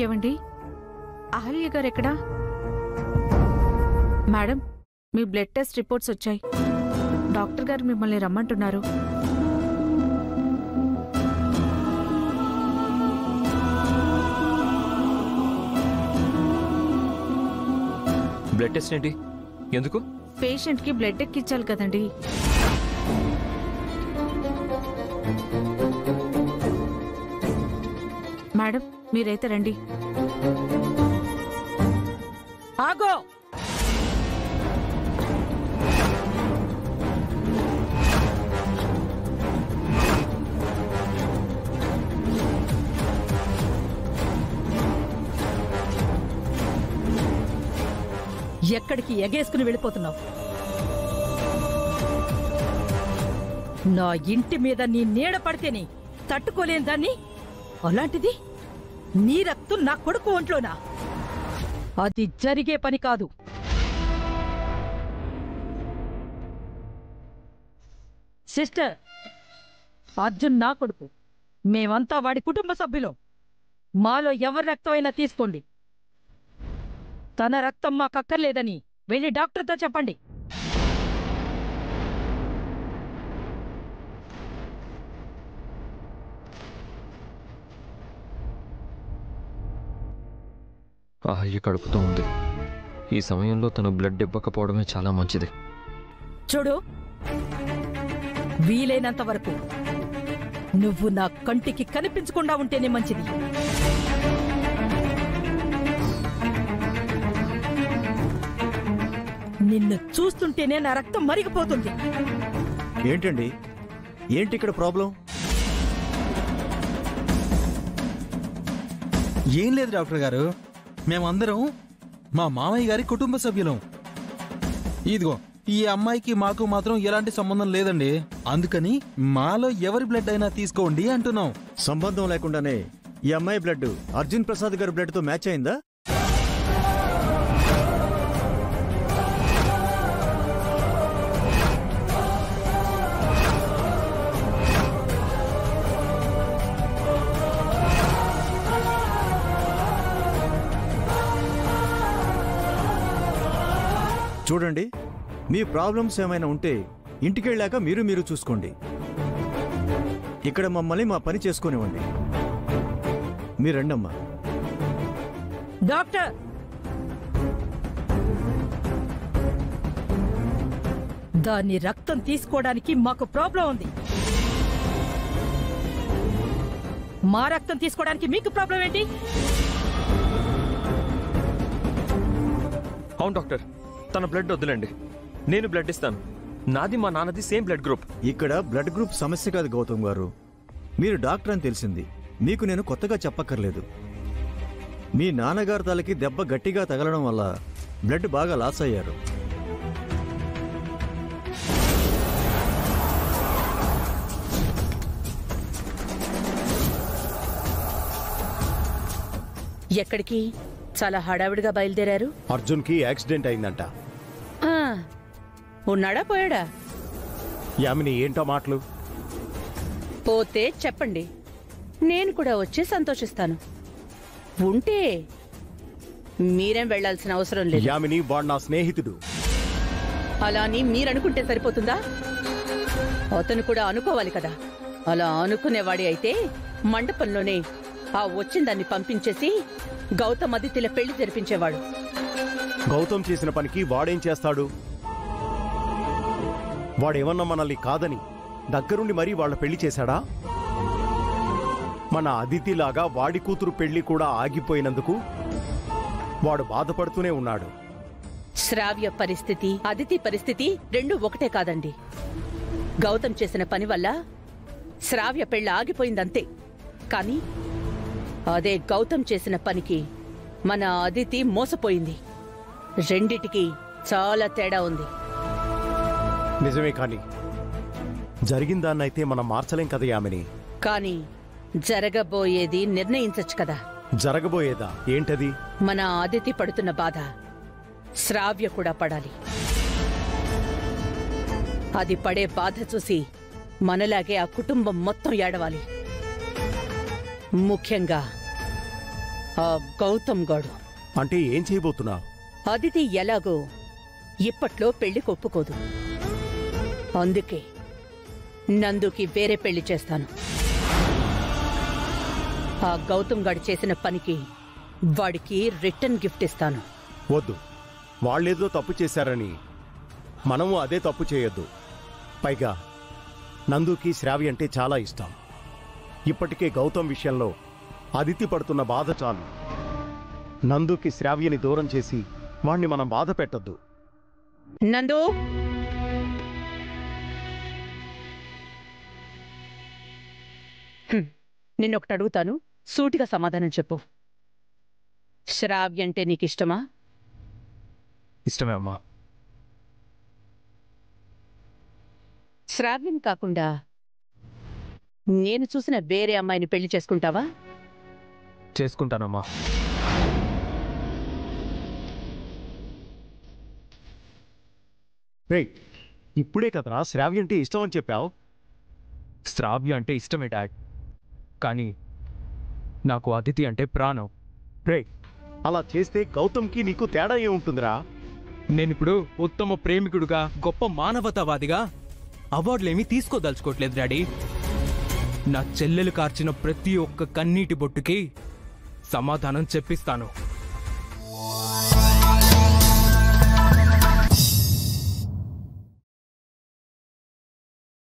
ఏవండి, అహల్య గారు ఎక్కడా? మేడం, మీ బ్లడ్ టెస్ట్ రిపోర్ట్స్ వచ్చాయి. డాక్టర్ గారు మిమ్మల్ని రమ్మంటున్నారు. బ్లడ్ టెస్ట్ ఏంటి? ఎందుకు? పేషెంట్ కి బ్లడ్ ఎక్కించాలి కదండి. మేడం, మీరైతే రండి. ఆగో! ఎక్కడికి ఎగేసుకుని వెళ్ళిపోతున్నావు? నా ఇంటి మీద నీ నీడ పడితేనే తట్టుకోలేని దాన్ని, అలాంటిది నీ రక్తం నా కొడుకు ఒంట్లోనా? అది జరిగే పని కాదు. సిస్టర్, అర్జున్ నా కొడుకు. మేమంతా వాడి కుటుంబ సభ్యులం. మాలో ఎవరి రక్తం అయినా తీసుకోండి. తన రక్తం మాకక్కర్లేదని వెళ్ళి డాక్టర్తో చెప్పండి. అహల్య కడుపుతో ఉంది. ఈ సమయంలో తను బ్లడ్ ఇవ్వకపోవడమే చాలా మంచిది. చూడు, వీలైనంత వరకు నువ్వు నా కంటికి కనిపించకుండా ఉంటేనే మంచిది. నిన్ను చూస్తుంటేనే నా రక్తం మరిగిపోతుంది. ఏంటండి, ఏంటి ఇక్కడ ప్రాబ్లం? ఏం లేదు డాక్టర్ గారు, మేమందరం మా మామయ్య గారి కుటుంబ సభ్యులం. ఇదిగో ఈ అమ్మాయికి మాకు మాత్రం ఎలాంటి సంబంధం లేదండి. అందుకని మాలో ఎవరి బ్లడ్ అయినా తీసుకోండి అంటున్నాం. సంబంధం లేకుండానే ఈ అమ్మాయి బ్లడ్ అర్జున్ ప్రసాద్ గారి బ్లడ్ తో మ్యాచ్ అయిందా? చూడండి, మీ ప్రాబ్లమ్స్ ఏమైనా ఉంటే ఇంటికెళ్ళాక మీరు చూసుకోండి. ఇక్కడ మమ్మల్ని మా పని చేసుకునివ్వండి. మీరండమ్మా. డాక్టర్, దాని రక్తం తీసుకోవడానికి మాకు ప్రాబ్లం ఉంది. మా రక్తం తీసుకోవడానికి మీకు ప్రాబ్లం ఏంటి? అవును డాక్టర్, తన బ్లడ్ వద్దులండి, నేను బ్లడ్ ఇస్తాను. నాది మా నాన్నది సేమ్ బ్లడ్ గ్రూప్. ఇక్కడ బ్లడ్ గ్రూప్ సమస్య కాదు గౌతమ్ గారు. మీరు డాక్టర్ అని తెలిసింది. మీకు నేను కొత్తగా చెప్పక్కర్లేదు. మీ నాన్నగారు తలకి దెబ్బ గట్టిగా తగలడం వల్ల బ్లడ్ బాగా లాస్ అయ్యారు. ఎక్కడికి? చాలా హడావిడిగా బయలుదేరారు. అర్జున్ కి యాక్సిడెంట్ అయిందంట. ఉన్నాడా పోయాడా? యామిని, ఏంటో మాటలు? పోతే చెప్పండి, నేను కూడా వచ్చి సంతోషిస్తాను. ఉంటే మీరేం వెళ్లాల్సిన అవసరం లేదు. యామిని వాడు నా స్నేహితుడు. అలా అని మీరనుకుంటే సరిపోతుందా? అతను కూడా అనుకోవాలి కదా. అలా అనుకునేవాడి అయితే మండపంలోనే ఆ వచ్చిందాన్ని పంపించేసి గౌతమ్ అదితిల పెళ్లి జరిపించేవాడు. గౌతమ్ చేసిన పనికి వాడేం చేస్తాడు? వాడేమన్నా మనల్ని కాదని దగ్గరుండి మరీ వాళ్ళ పెళ్లి చేశాడా? మన అదితిలాగా వాడి కూతురు పెళ్లి కూడా ఆగిపోయినందుకు వాడు బాధపడుతూనే ఉన్నాడు. శ్రావ్య పరిస్థితి, అదితి పరిస్థితి రెండూ ఒకటే కాదండి. గౌతమ్ చేసిన పని వల్ల శ్రావ్య పెళ్లి ఆగిపోయిందంతే. కానీ అదే గౌతమ్ చేసిన పనికి మన అదితి మోసపోయింది. రెండిటికి చాలా తేడా ఉంది. నిజమే, కానీ జరిగిందాన్నైతే మనం మార్చలేం కదా యామిని. కానీ జరగబోయేది నిర్ణయించచ్చు కదా. జరగబోయేదా? ఏంటది? మన అదితి పడుతున్న బాధ శ్రావ్య కూడా పడాలి. అది పడే బాధ చూసి మనలాగే ఆ కుటుంబం మొత్తం ఏడవాలి. ముఖ్యంగా ఆ గౌతమ్ గాడు. అంటే ఏం చేయబోతున్నావు? అదితి ఎలాగో ఇప్పట్లో పెళ్లి ఒప్పుకోదు. అందుకే నందుకి వేరే పెళ్లి చేస్తాను. ఆ గౌతమ్ గాడు చేసిన పనికి వాడికి రిటర్న్ గిఫ్ట్ ఇస్తాను. వద్దు, వాళ్ళేదో తప్పు చేశారని మనము అదే తప్పు చేయొద్దు. పైగా నందుకి శ్రావ్య అంటే చాలా ఇష్టం. ఇప్పటికే గౌతమ్ విషయంలో అదితి పడుతున్న బాధ చాలు. నందుకి శ్రావ్యని దూరం చేసి వాణ్ణి మనం బాధ పెట్టద్దు. నందు, నిన్నొకటి అడుగుతాను, సూటిగా సమాధానం చెప్పు. శ్రావ్య అంటే నీకిష్టమా? ఇష్టమే అమ్మా. శ్రావ్యం కాకుండా నేను చూసిన వేరే అమ్మాయిని పెళ్లి చేసుకుంటావా? చేసుకుంటానమ్మా. రే, ఇప్పుడే కదరా శ్రావ్య అంటే ఇష్టం అని చెప్పావు. శ్రావ్య అంటే ఇష్టమే డాడ్, కానీ నాకు అదితి అంటే ప్రాణం. రే, అలా చేస్తే గౌతమ్కి నీకు తేడా ఏముంటుందిరా? నేనిప్పుడు ఉత్తమ ప్రేమికుడుగా, గొప్ప మానవతావాదిగా అవార్డులేమీ తీసుకోదలుచుకోవట్లేదు డాడీ. నా చెల్లెలు కార్చిన ప్రతి ఒక్క కన్నీటి బొట్టుకి సమాధానం చెప్పిస్తాను.